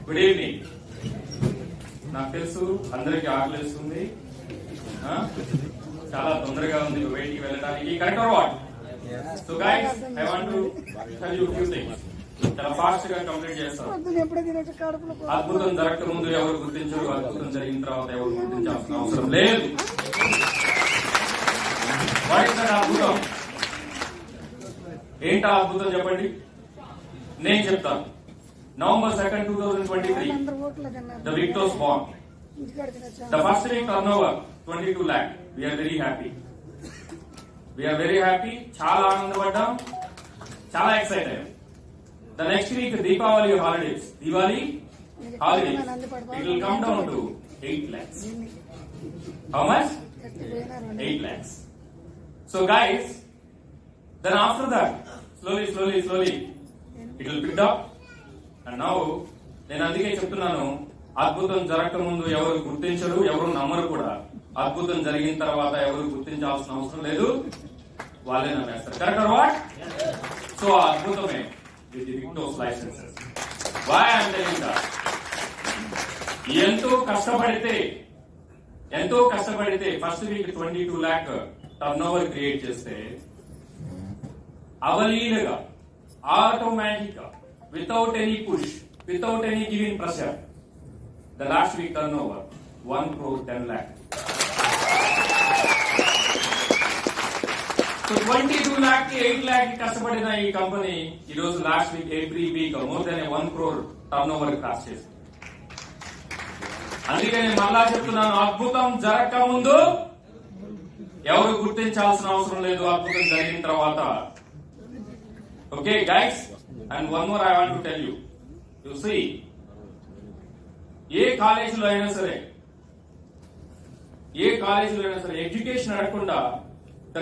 Good evening. నాకు తెలుసు అందరికి ఆకలిస్తుంది, చాలా తొందరగా ఉంది బయటికి వెళ్ళడానికి. Correct or what? So guys, I want to tell you few things. చాలా ఫాస్ట్ గా కంప్లీట్ చేస్తాం. అద్భుతం జరగక ముందు ఎవరు గుర్తించరు, అద్భుతం జరిగిన తర్వాత ఎవరు గుర్తించాల్సిన అవసరం లేదు. అద్భుతం ఏంటా అద్భుతం చెప్పండి, నేను చెప్తాను. November 2nd, 2023, the Victos born. The first week turnover 22 lakh. We are very happy. చాలా ఆనందపడ్డాం, చాలా excited. The next week Deepavali holidays. It will come down to 8 lakhs. How much? 8 lakhs. So guys, then after that, slowly, it will pick up. And now, నేను అందుకే చెప్తున్నాను, అద్భుతం జరగక ముందు ఎవరు గుర్తించరు, ఎవరు నమ్మరు కూడా. అద్భుతం జరిగిన తర్వాత ఎవరు గుర్తించాల్సిన అవసరం లేదు, వాళ్ళే నమ్మేస్తారు. Correct or what? సో ఆ అద్భుతమే with Victors licenses. Why I am telling that? ఎంతో కష్టపడితే first week 22 lakh turnover create చేస్తే, అవలీలగా, ఆటోమేటిక్ గా, without any push, without any giving pressure, the last week turnover 1 crore 10 lakh. So 22 lakh ki 8 lakh కష్టపడిన ఈ company ఈ రోజు last week every week more than 1 crore turnover cross చేసింది. అందుకే నేను మళ్ళా చెప్తున్నాను, అద్భుతం జరగక ముందు ఎవరు గుర్తించాల్సిన అవసరం లేదు, అద్భుతం జరిగిన తర్వాత. Okay guys, and one more I want to tell you. You see, ఏ కాలేజీలో అయినా సరే ఎడ్యుకేషన్ అడగకుండా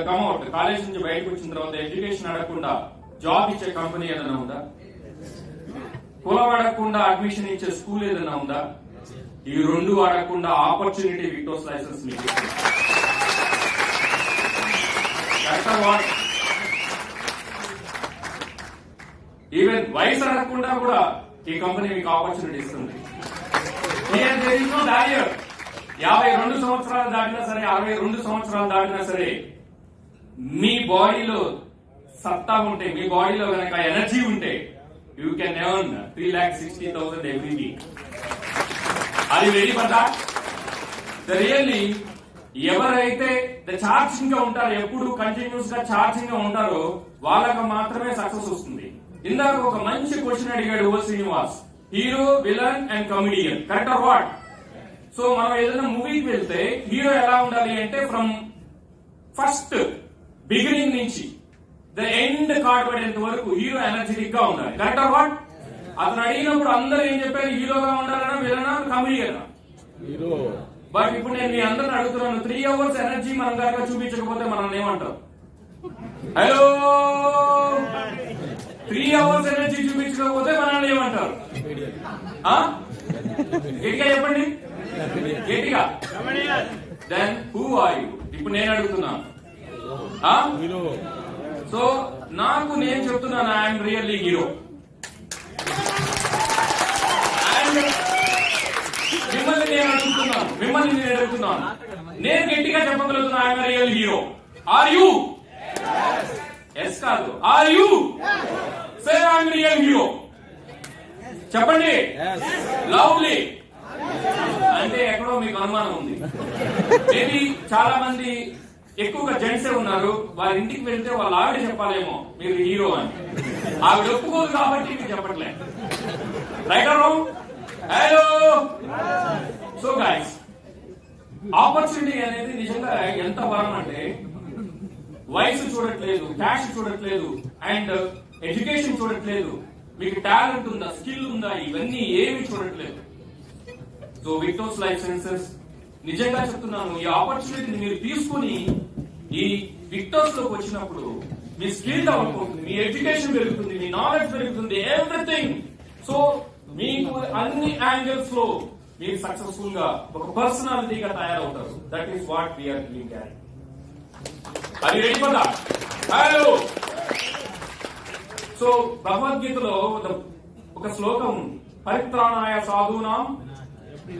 కమ్అవుట్, కాలేజ్ నుంచి బయటకు వచ్చిన తర్వాత ఎడ్యుకేషన్ అడగకుండా జాబ్ ఇచ్చే కంపెనీ ఏదైనా ఉందా? కులం అడగకుండా అడ్మిషన్ ఇచ్చే స్కూల్ ఏదైనా ఉందా? ఈ రెండు అడగకుండా ఆపర్చునిటీ విక్టోస్ లైసెన్స్ మీకు. ఈవెన్ వయసు అడగకుండా కూడా ఈ కంపెనీ మీకు ఆపర్చునిటీ ఇస్తుంది. 52 సంవత్సరాలు దాటినా సరే, 62 సంవత్సరాలు దాటినా సరే, మీ బాడీలో సత్తా ఉంటే, మీ బాడీలో కనుక ఎనర్జీ ఉంటే, you can earn 3,60,000 every week. అది వెరీ పడ్డా రియల్లీ ఎవరైతే ఛార్జింగ్ గా ఉంటారో, ఎప్పుడు కంటిన్యూస్ గా ఛార్జింగ్ గా ఉంటారో, వాళ్ళకి మాత్రమే సక్సెస్ వస్తుంది. ఇందాక ఒక మంచి క్వశ్చన్ అడిగాడు ఓ Srinivas, hero, villain and comedian. Correct or what? So మనం ఏదైనా మూవీకి వెళ్తే హీరో ఎలా ఉండాలి అంటే, ఫ్రమ్ ఫస్ట్ బిగినింగ్ నుంచి ద ఎండ్ కార్డ్ పడేంత వరకు హీరో ఎనర్జెటిక్ గా ఉండాలి. Correct or what? అతను అడిగినప్పుడు అందరూ ఏం చెప్పారు, హీరోగా ఉండాలన్నా, విలనా, కమెడియన్. బట్ ఇప్పుడు నేను మీ అందరిని అడుగుతున్నాను, 3 hours ఎనర్జీ మనం కనుక చూపించకపోతే మనం ఏమంటాం? హలో, 3 hours ఎనర్జీ చూపించకపోతే మనల్ని ఏమంటారు? గట్టిగా చెప్పండి, గట్టిగా. Then who are you? ఇప్పుడు నేను అడుగుతున్నాను. సో నాకు నేను చెప్తున్నాను, ఐఎమ్ రియల్లీ హీరో. అండ్ మిమ్మల్ని నేను అడుగుతున్నాను, నేను గట్టిగా చెప్పగలుగుతున్నా, I'm real hero. Are you? Yes కాదు, are you? Say I'm real hero. చెప్పండి లవ్లీ. అంటే ఎక్కడో మీకు అనుమానం ఉంది. మేబీ చాలా మంది, ఎక్కువగా జెంట్సే ఉన్నారు, వారి ఇంటికి వెళ్తే వాళ్ళ ఆవిడ చెప్పాలేమో మీరు హీరో అని. ఆవిడ ఒప్పుకోదు కాబట్టి మీరు చెప్పట్లేదు. Right are wrong? Hello. So guys, opportunity అనేది నిజంగా ఎంత వరం అంటే, వయసు చూడట్లేదు, క్యాష్ చూడట్లేదు, అండ్ ఎడ్యుకేషన్ చూడట్లేదు, మీకు టాలెంట్ ఉందా, స్కిల్ ఉందా, ఇవన్నీ ఏమి చూడట్లేదు. సో విక్టోస్ లైసెన్సెస్, నిజంగా చెప్తున్నాను, ఈ ఆపర్చునిటీని మీరు తీసుకుని ఈ విక్టోస్ లోకి వచ్చినప్పుడు మీ స్కిల్ డెవలప్ అవుతుంది, మీ ఎడ్యుకేషన్ పెరుగుతుంది, మీ నాలెడ్జ్ పెరుగుతుంది, ఎవ్రీథింగ్. సో మీకు అన్ని యాంగిల్స్ లో మీరు సక్సెస్ఫుల్ గా ఒక పర్సనాలిటీగా తయారవుతారు. That is what we're doing. అది రెడీ పదా? హలో. సో భగవద్గీతలో ఒక శ్లోకం ఉంది, పరిత్రాణాయ సాధూనాం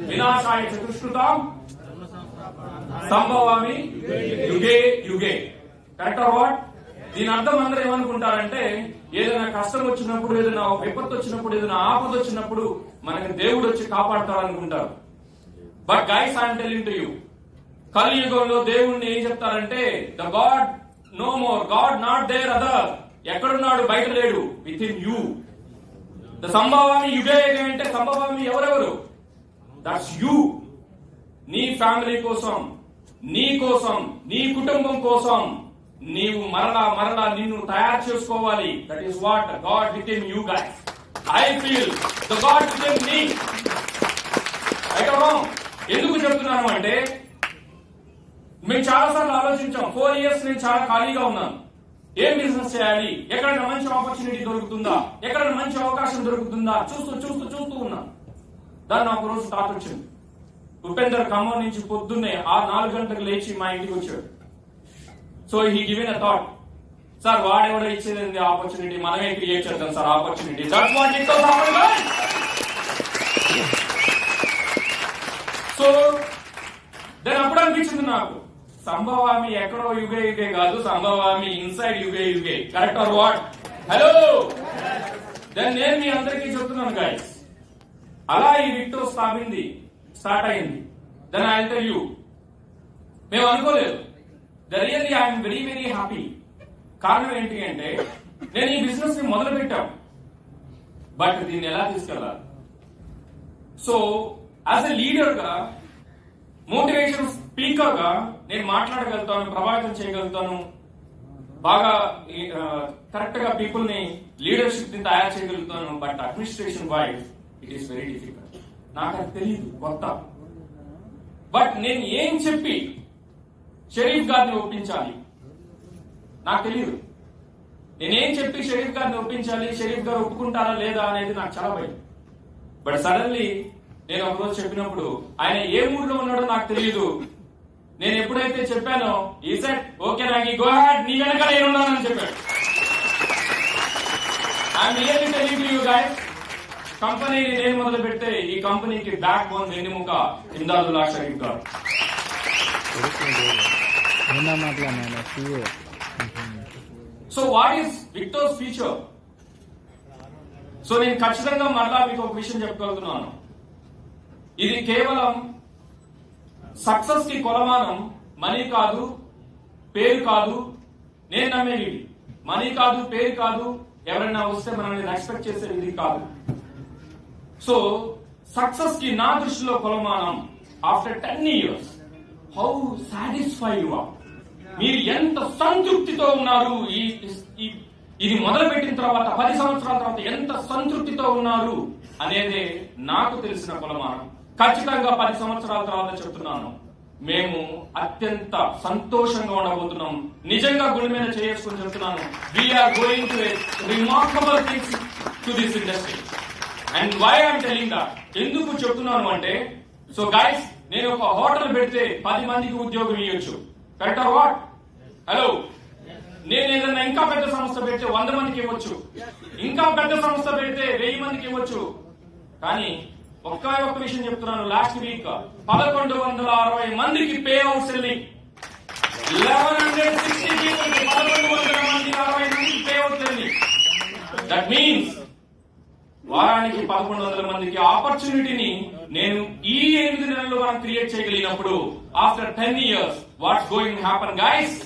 వినాశాయ చతుష్కృతాం సంభవామి యుగే యుగే. Correct or what? దీని అర్థం అందరూ ఏమనుకుంటారంటే, ఏదైనా కష్టం వచ్చినప్పుడు, ఏదైనా విపత్తు వచ్చినప్పుడు, ఏదైనా ఆపద వచ్చినప్పుడు మనకి దేవుడు వచ్చి కాపాడతాడు అనుకుంటారు. But guys, I'm telling to you, కలియుగంలో దేవుణ్ణి ఏం చెప్తారంటే, the God no more, God not there other. ఎక్కడున్నాడు? బయట లేడు, విత్ ఇన్ యూ. ద సంభవామి యుగే యుగే అంటే సంభవామి ఎవరెవరు? That's you. నీ ఫ్యామిలీ కోసం, నీ కోసం, నీ కుటుంబం కోసం నీవు మరలా నిన్ను తయారు చేసుకోవాలి. That is what God with in you guys. I feel the God with in me. ఎందుకు చెప్తున్నాను అంటే, మేము చాలా సార్లు ఆలోచించాం. 4 years నేను చాలా ఖాళీగా ఉన్నాను. ఏం బిజినెస్ చేయాలి, ఎక్కడైనా మంచి ఆపర్చునిటీ దొరుకుతుందా, ఎక్కడైనా మంచి అవకాశం దొరుకుతుందా చూస్తూ ఉన్నా. దాన్ని ఒక రోజు థాట్ వచ్చింది. ఉపేందర్ ఖమ్మం నుంచి పొద్దున్నే 4 గంటలకు లేచి మా ఇంటికి వచ్చాడు. So he given a thought, sir వాడెవడో ఇచ్చేది ఆపర్చునిటీ, మనమే క్రియేట్ చేద్దాం sir opportunity. That's what it was. So దాని అప్పుడు అనిపించింది నాకు, సంభవామి ఎక్కడో యుగే యుగే కాదు, సంభవామి ఇన్సైడ్ యుగే యుగే. Correct or what? Hello, then నేను మీ అందరికీ చెప్తున్నాను గైస్, అలా ఈ విక్టో స్టార్ట్ అయింది. దెన్ ఐ టెల్ యూ, మేము అనుకోలేదు. Really I'm very very happy. కారణం ఏంటి అంటే, నేను ఈ బిజినెస్ ని మొదలు పెట్టాం, బట్ దీన్ని ఎలా తీసుకెళ్ళాలి. సో యాజ్ ఎ లీడర్ గా, మోటివేషన్ స్పీకర్ గా నేను మాట్లాడగలుగుతాను, ప్రభావితం చేయగలుగుతాను, బాగా కరెక్ట్ గా పీపుల్ ని, లీడర్షిప్ ని తయారు చేయగలుగుతాను. But administration wise it is very difficult. నాకు అది తెలియదు, కొత్త. బట్ నేను ఏం చెప్పి షరీఫ్ గారిని ఒప్పించాలి నాకు తెలియదు. నేనేం చెప్పి షరీఫ్ గారిని ఒప్పించాలి, షరీఫ్ గారు ఒప్పుకుంటారా లేదా అనేది నాకు చాలా భయం. బట్ సడన్లీ నేను ఒక రోజు చెప్పినప్పుడు ఆయన ఏ మూడ్ లో ఉన్నాడో నాకు తెలియదు. నేను ఎప్పుడైతే చెప్పానో, ఈ సెట్ ఓకే నాకు గో హ్యాడ్, నీ వెనక నేనున్నానని చెప్పాడు. I'm really telling to you guys, కంపెనీని నేను మొదలు పెడితే ఈ కంపెనీకి బ్యాక్ బోన్, వెన్నెముక Imdadullah Sharif garu. So what is Victors future? So నేను ఖచ్చితంగా మరలా మీకు ఒక విషయం చెప్పగలుగుతున్నాను. ఇది కేవలం సక్సెస్ కి కొలమానం మనీ కాదు, పేరు కాదు. నేను నమ్మేది మనీ కాదు, పేరు కాదు, ఎవరైనా వస్తే మనల్ని రెస్పెక్ట్ చేసే ఇది కాదు. సో సక్సెస్ కి నా దృష్టిలో కొలమానం after 10 years how satisfied you are. మీరు ఎంత సంతృప్తితో ఉన్నారు, ఇది మొదలు పెట్టిన తర్వాత 10 సంవత్సరాల తర్వాత ఎంత సంతృప్తితో ఉన్నారు అనేదే నాకు తెలిసిన కొలమానం. ఖచ్చితంగా 10 సంవత్సరాల తర్వాత చెప్తున్నాను, మేము అత్యంత సంతోషంగా ఉండబోతున్నాం. నిజంగా గుండె మీద చేసుకుని చెప్తున్నాను, we're going to remarkable things to this industry. And why I'm telling that, ఎందుకు చెప్తున్నాను అంటే, సో గైస్, నేను ఒక హోటల్ పెడితే 10 మందికి ఉద్యోగం ఇవ్వచ్చు. Correct or what? హలో, నేను ఏదైనా ఇంకా పెద్ద సంస్థ పెడితే 100 మందికి ఇవ్వచ్చు, ఇంకా పెద్ద సంస్థ పెడితే 1000 మందికి ఇవ్వచ్చు. కానీ ఒక్క విషయం చెప్తున్నాను, లాస్ట్ వీక్ 1160 మందికి పే అవుట్ సెల్లింగ్. 1160 people కి 1160 మందికి pay out selling. That means వారానికి 1100 మందికి ఆపర్చునిటీని నేను ఈ 8 నెలల్లో మనం క్రియేట్ చేయగలిగినప్పుడు, after 10 years what's going happen guys?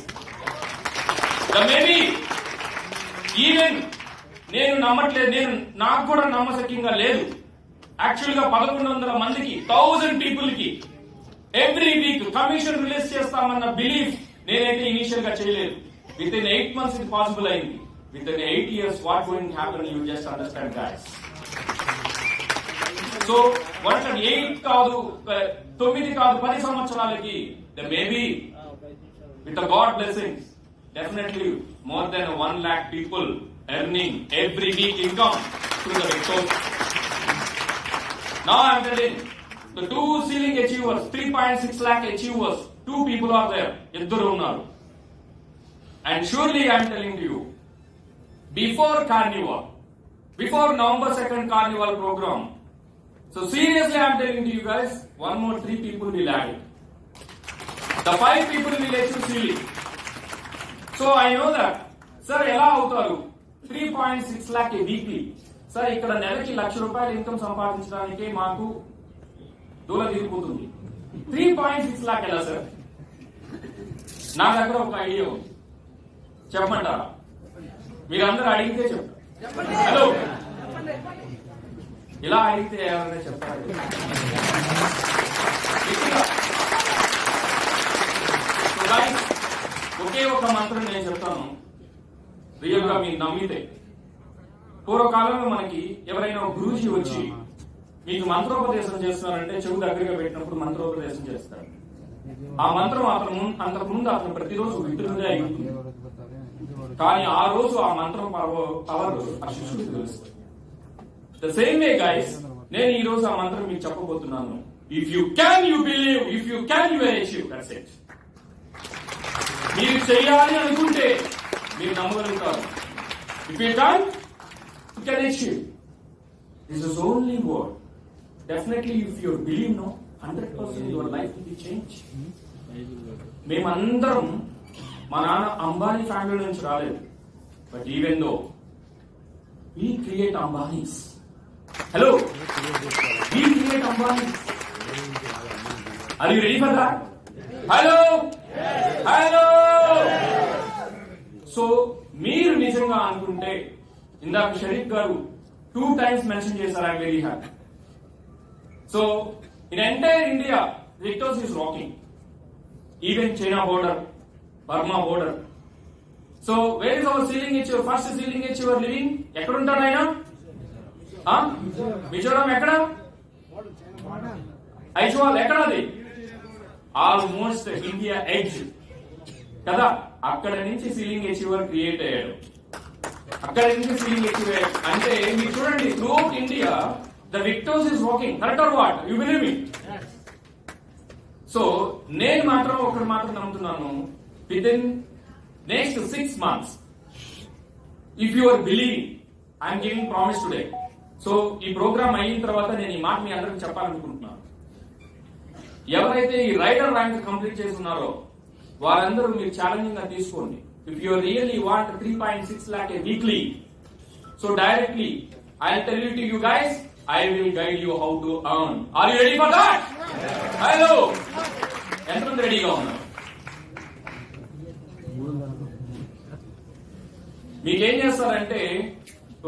Maybe even నేను నమ్మట్లేదు, నాకు కూడా నమ్మశక్యంగా లేదు. యాక్చువల్ గా 1100 మందికి 1000 పీపుల్ కి ఎవ్రీ వీక్ కమిషన్ రిలీజ్ చేస్తామన్న బిలీఫ్ నేనైతే ఇనిషియల్ గా చేయలేదు. విత్ ఇన్ 8 months ఇది పాసిబుల్ అయింది. Within 8 years what going happen, you just understand guys. So 8 కాదు, 9 కాదు, 10 సంవత్సరాలకి maybe with the god blessings definitely more than 1 lakh people earning every week income through the Victors. Now I am telling the 2 ceiling achievers, 3.6 lakh achievers, 2 people are there. Iddaru unnaru. And surely I am telling you, before carnival, before November 2nd carnival program. So seriously, I'm telling to you guys, one more 3 people will add it. The 5 people will let you seal it. So I know that, sir, ఎలా అవుతారు 3.6 lakh weekly? Sir ఇక్కడ నెలకి ₹1,00,000 income సంపాదించడానికి మాకు దూల తీరిపోతుంది. 3.6 lakh ఎలా sir? నా దగ్గర ఒక ఐడియా ఉంది, చెప్పమంటారా? మీరందరూ అడిగితే చెప్పండి. హలో, ఇలా అడిగితే ఎవరైనా చెప్తారు? ఒకే ఒక మంత్రం నేను చెప్తాను, రియల్ గా మీరు నమ్మితే. పూర్వకాలంలో మనకి ఎవరైనా గురూజీ వచ్చి మీకు మంత్రోపదేశం చేస్తున్నారంటే చెవు దగ్గరగా పెట్టినప్పుడు మంత్రోపదేశం చేస్తాడు. ఆ మంత్రం అంతకుముందు అతను ప్రతిరోజు వింటున్నదే అయి ఉంటుంది, కానీ ఆ రోజు ఆ మంత్రం పవర్ ఆ శిష్యుడికి తెలుస్తుంది. ద సేమ్ వే గైస్, నేను ఈ రోజు ఆ మంత్రం మీకు చెప్పబోతున్నాను. If you can you believe, if you can you achieve, that's it. మీరు చేయాలి అనుకుంటే మీరు నమ్మగలుగుతారు. If you can't, you can achieve. This is only word. Definitely if you believe, no 100% your life will be change. మేమందరం మా నాన్న Ambani family నుంచి రాలేదు, but even though we create Ambanis. Hello, we create Ambanis. Are you ready for that? Hello hello. So మీరు నిజంగా అనుకుంటే, ఇందాక Sharif garu 2 times mention చేశారు, I'm very happy. So in entire India Victors is rocking, even China border, Burma border. So where is our ceiling H? First ceiling H your living ఎక్కడ ఉంటాడు ఆయన? మిజోరాం ఎక్కడ? ఐజ్వాల్ ఎక్కడ? అది ఆల్మోస్ట్ ఇండియా ఎడ్జ్ కదా. అక్కడ నుంచి సీలింగ్ అచీవర్ క్రియేట్ అయ్యాడు. అక్కడ నుంచి సీలింగ్ అచీవర్ అంటే మీరు చూడండి, through India the Victors is walking. Correct or what? You believe me? So నేను మాత్రం ఒకటి మాత్రం నమ్ముతున్నాను, within next 6 months, if you are believing, I'm giving promise today. So ఈ ప్రోగ్రామ్ అయిన తర్వాత నేను ఈ మాట మీ అందరికి చెప్పాలనుకుంటున్నాను. ఎవరైతే ఈ రైడర్ ర్యాంక్ కంప్లీట్ చేస్తున్నారో వారందరూ మీరు ఛాలెంజింగ్ గా తీసుకోండి. If you really want 3.6 lakh weekly, so directly I will tell you to you guys, I will guide you how to earn. Are you ready for that? Hello. ఎంతమంది రెడీగా ఉన్నారు? మీకేం చేస్తారంటే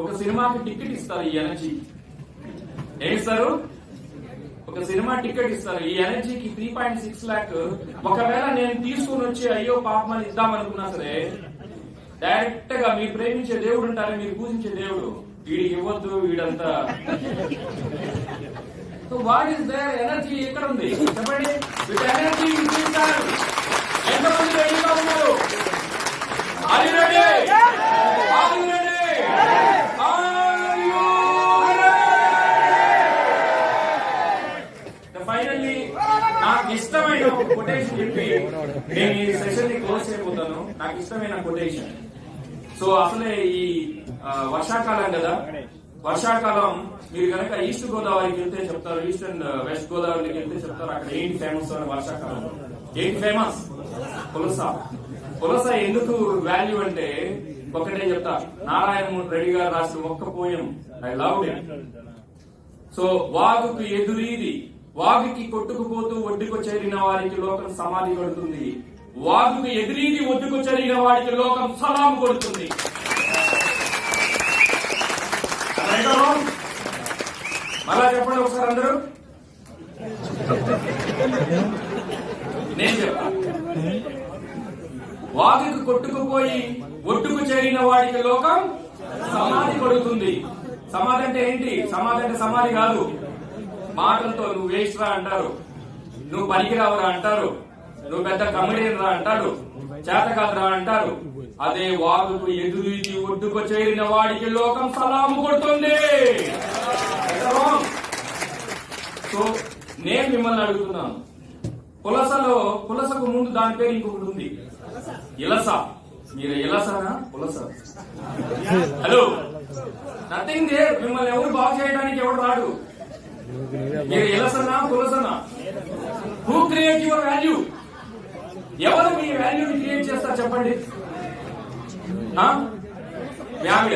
ఒక సినిమాకి టికెట్ ఇస్తారు. ఈ ఎనర్జీ ఏమిస్తారు? ఒక సినిమా టికెట్ ఇస్తారు. ఈ ఎనర్జీకి 3.6 lakh ఒకవేళ నేను తీసుకుని వచ్చి అయ్యో పాపమని ఇద్దామనుకున్నా సరే, డైరెక్ట్ గా మీరు ప్రేమించే దేవుడు ఉంటారే, మీరు పూజించే దేవుడు, వీడికి ఇవ్వద్దు, వీడంతా. So what is there energy ఎక్కడ ఉంది చెప్పండి? విత్ ఎనర్జీ ఇస్తారు. ఎంతమంది రెడీగా ఉన్నారు? Are you ready? Are you ready? Are you ready? Finally నాకు ఇష్టమైన కొటేషన్ చెప్పి నేను ఈ సెషన్ ని క్లోజ్ చేయబోతాను. నాకు ఇష్టమైన కొటేషన్. సో అసలే ఈ వర్షాకాలం కదా, వర్షాకాలం మీరు కనుక ఈస్ట్ గోదావరికి వెళ్తే చెప్తారు, ఈస్ట్ అండ్ వెస్ట్ గోదావరికి వెళ్తే చెప్తారు అక్కడ ఏంటి ఫేమస్ అని. వర్షాకాలం ఏంటి ఫేమస్? పులస. పులస ఎందుకు వాల్యూ అంటే ఒకటే చెప్తా, నారాయణ రెడ్డి గారు రాసిన ఒక్క poem, I love it. So వాగుకు ఎదురీది, వాగుకి కొట్టుకుపోతూ ఒడ్డుకు చేరిన వారికి లోకం సమాధి కొడుతుంది. వాగుకు ఎదురీది, ఒడ్డుకు చేరిన వారికి లోకం సలాం కొడుతుంది. మళ్ళా చెప్పండి ఒకసారి అందరూ. నేను చెప్తా, వాగుకు కొట్టుకుపోయి ఒడ్డుకు చేరిన వాడికి లోకం సమాధి కొడుతుంది. సమాధి అంటే ఏంటి? సమాధి అంటే సమాధి కాదు, మాటలతో నువ్వు వేస్ట్ రా అంటారు, నువ్వు పనికిరావురా అంటారు, నువ్వు పెద్ద కమెడియన్ రా అంటాడు, చేత కాదురా అంటారు. అదే వాగుకు ఎదురీది, ఒడ్డుకు చేరిన వాడికి లోకం సలాము కొడుతుంది. సో నేను మిమ్మల్ని అడుగుతున్నాను, పులసకు ముందు దాని పేరు ఇంకొకటి ఉంది, ఇలస. మీరు ఎలా సారా సార్ హలో నథింగ్ దేర్. మిమ్మల్ని ఎవరు బాగు చేయడానికి ఎవరు రాడు. మీరు ఎలసనా పులసనా? Who create your value? ఎవరు మీ వాల్యూని క్రియేట్ చేస్తారు చెప్పండి? ఆవిడ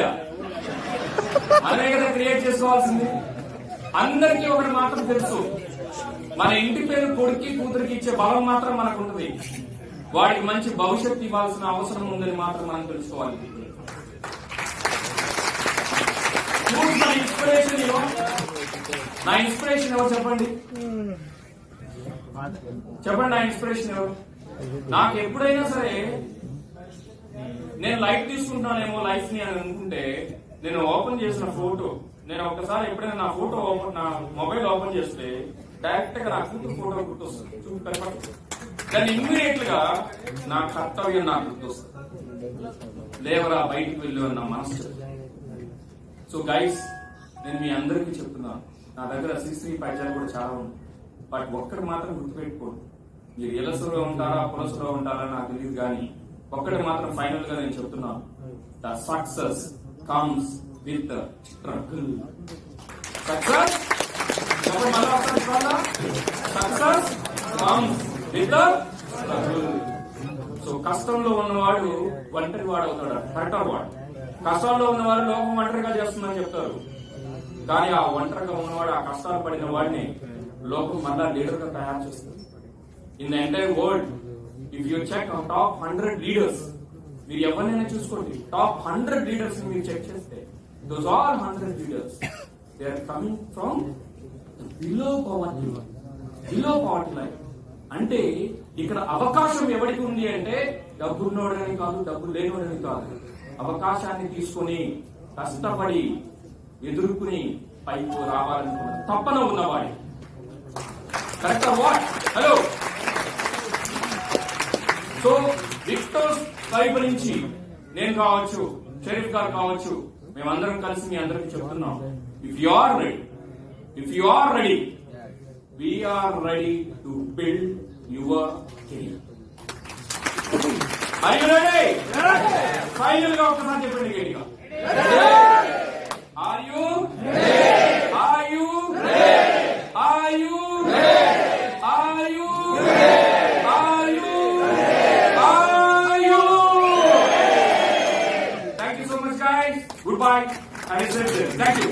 మనమే కదా క్రియేట్ చేసుకోవాల్సింది. అందరికీ ఒకటి మాత్రం తెలుసు, మన ఇంటి పేరు కొడుక్కి కూతురికి ఇచ్చే బలం మాత్రం మనకు ఉంటుంది. వాడికి మంచి భవిష్యత్తు ఇవ్వాల్సిన అవసరం ఉందని మాత్రం మనం తెలుసుకోవాలి. నా ఇన్స్పిరేషన్ ఎవరు చెప్పండి? చెప్పండి నా ఇన్స్పిరేషన్ ఎవరు? నాకు ఎప్పుడైనా సరే నేను లైట్ తీసుకుంటున్నానేమో లైఫ్ ని అని అనుకుంటే, నేను ఓపెన్ చేసిన ఫోటో, నేను ఒక్కసారి ఎప్పుడైనా నా ఫోటో నా మొబైల్ ఓపెన్ చేస్తే డైరెక్ట్ గా నా కూతురు ఫోటో గుర్తొస్తుంది. చూడండి, దాన్ని ఇమ్మీడియట్ గా నా కర్తవ్యం నాకు గుర్తొస్తుంది. లేవరా బయటికి వెళ్ళి నా మనసు. సో గైస్, నేను మీ అందరికీ చెప్తున్నాను, నా దగ్గర శ్రీ పైజాలు కూడా చాలా ఉంది. బట్ ఒక్కటి మాత్రం గుర్తుపెట్టుకోండి, మీరు ఎలసలో ఉంటారా పులసలో ఉంటారా నాకు తెలియదు, కానీ ఒక్కటి మాత్రం ఫైనల్ గా నేను చెప్తున్నాను, the success comes with struggle. Success success comes with struggle. So కష్టంలో ఉన్నవాడు ఒంటరి వాడు అవుతాడు, కరెక్టర్ వాడు. కష్టాల్లో ఉన్నవారు లోకం ఒంటరిగా చేస్తుందని చెప్తారు, కానీ ఆ ఒంటరిగా ఉన్నవాడు, ఆ కష్టాలు పడిన వాడిని లోకం మళ్ళా లీడర్ గా తయారు చేస్తుంది. In the entire world, if you check top 100 leaders, మీరు ఎవరినైనా చూసుకోండి, టాప్ 100 లీడర్స్ మీరు చెక్ చేస్తే, those all 100 leaders they are coming from below poverty line. అంటే ఇక్కడ అవకాశం ఎవరికి ఉంది అంటే డబ్బున్నోడని కాదు, డబ్బు లేనివాడని కాదు, అవకాశాన్ని తీసుకొని కష్టపడి ఎదుర్కొని పైకి రావాలనుకున్న తప్పన ఉన్నవాడి. Correct what? Hello. So Victors వైపు నుంచి నేను కావచ్చు, షరీఫ్ గారు కావచ్చు, మేమందరం కలిసి మీ అందరికి చెప్తున్నాం, if you are ready, we're ready to build your career. Are you ready? Final గా ఒక్కసారి చెప్పండి గట్టిగా. Are you? Are you? Are you? Are you? Are you? Are you? Thank you so much, guys. Goodbye. And it's Thank you.